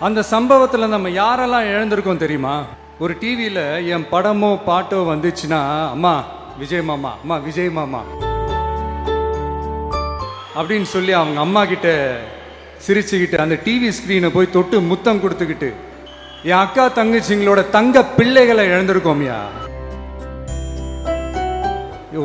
அந்த சம்பவத்தில் நம்ம யாரெல்லாம் இழந்திருக்கோம் தெரியுமா? ஒரு டிவியில் என் படமோ பாட்டோ வந்துச்சுன்னா, அம்மா விஜய் மாமா, அம்மா விஜய் மாமா அப்படின்னு சொல்லி அவங்க அம்மா கிட்ட சிரிச்சுக்கிட்டு அந்த டிவி ஸ்க்ரீனை போய் தொட்டு முத்தம் கொடுத்துக்கிட்டு என் அக்கா தங்கச்சிங்களோட தங்க பிள்ளைகளை இழந்திருக்கோம்யா.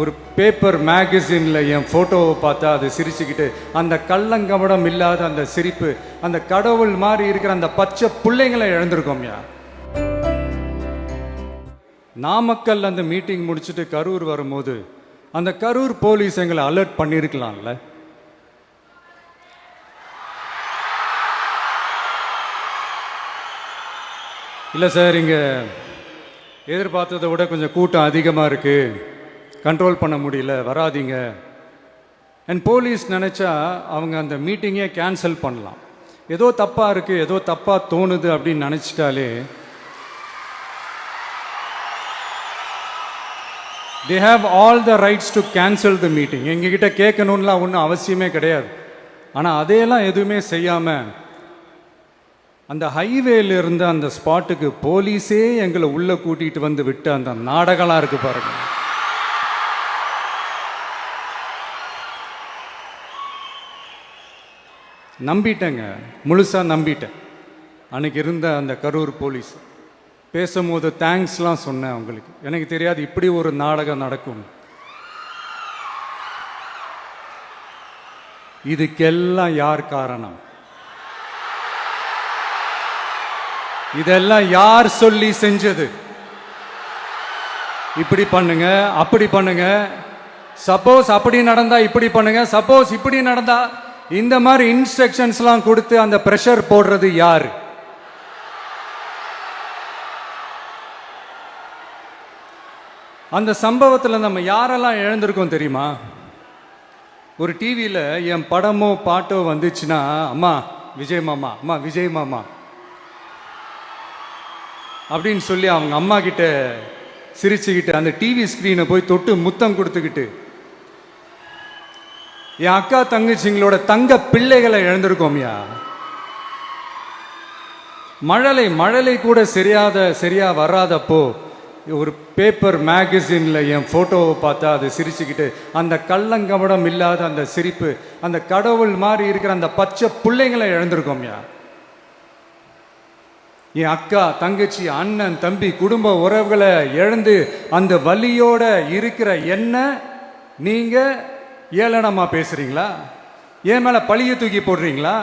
ஒரு பேப்பர் மேகசின்ல என் போட்டோவை பார்த்தா அது சிரிச்சுக்கிட்டு அந்த கள்ளங்கபடம் இல்லாத அந்த சிரிப்பு, அந்த கடவுள் மாதிரி இருக்கிற அந்த பச்சை பிள்ளைங்களை இழந்திருக்கோம்யா. நாமக்கல் அந்த மீட்டிங் முடிச்சுட்டு கரூர் வரும்போது அந்த கரூர் போலீஸ் எங்களை அலர்ட் பண்ணியிருக்கலாம்ல. இல்லை சார், இங்கே எதிர்பார்த்ததை விட கொஞ்சம் கூட்டம் அதிகமாக இருக்குது, கண்ட்ரோல் பண்ண முடியல, வராதிங்க. அண்ட் போலீஸ் நினச்சா அவங்க அந்த மீட்டிங்கே கேன்சல் பண்ணலாம். ஏதோ தப்பாக இருக்குது, ஏதோ தப்பாக தோணுது அப்படின்னு நினச்சிட்டாலே they have all the rights to cancel the meeting. எங்ககிட்ட கேட்கணும்லாம் ஒன்றும் அவசியமே கிடையாது. ஆனால் அதையெல்லாம் எதுவுமே செய்யாமல் அந்த ஹைவேல இருந்த அந்த ஸ்பாட்டுக்கு போலீஸே எங்களை உள்ளே கூட்டிகிட்டு வந்து விட்டு அந்த நாடகம்லாம் இருக்கு பாருங்க. நம்பிட்டேங்க, முழுசாக நம்பிட்டேன். அன்னைக்கு இருந்த அந்த கரூர் போலீஸ் பேசும்போது தேங்க்ஸ்லாம் சொன்னேன் அவங்களுக்கு. எனக்கு தெரியாது இப்படி ஒரு நாடகம் நடக்கும். இதுக்கெல்லாம் யார் காரணம்? இதெல்லாம் யார் சொல்லி செஞ்சது? இப்படி பண்ணுங்க, அப்படி பண்ணுங்க, சப்போஸ் அப்படி நடந்தா இப்படி பண்ணுங்க, சப்போஸ் இப்படி நடந்தா இந்த மாதிரி இன்ஸ்ட்ரக்ஷன்ஸ்லாம் கொடுத்து அந்த பிரஷர் போடுறது யார்? அந்த சம்பவத்தில் நம்ம யாரெல்லாம் இழந்திருக்கோம் தெரியுமா? ஒரு டிவியில் என் படமோ பாட்டோ வந்துச்சுன்னா, அம்மா விஜய் மாமா, அம்மா விஜய் மாமா அப்படின்னு சொல்லி அவங்க அம்மா கிட்ட சிரிச்சுக்கிட்டு அந்த டிவி ஸ்க்ரீனை போய் தொட்டு முத்தம் கொடுத்துக்கிட்டு என் அக்கா தங்கச்சிங்களோட தங்க பிள்ளைகளை இழந்திருக்கோம்யா. மழலை கூட சரியா வராதப்போ ஒரு பேப்பர் மேகசின்ல என் போட்டோவை பார்த்தா அது சிரிச்சுக்கிட்டு அந்த கள்ளங்கபடம் இல்லாத அந்த சிரிப்பு, அந்த கடவுள் மாதிரி இருக்கிற அந்த பச்சை பிள்ளைங்களை இழந்திருக்கோம்யா. என் அக்கா தங்கச்சி அண்ணன் தம்பி குடும்ப உறவுகளை இழந்து அந்த வலியோட இருக்கிற என்ன நீங்க ஏளனமா பேசுறீங்களா? என் மேல பழிய தூக்கி போடுறீங்களா?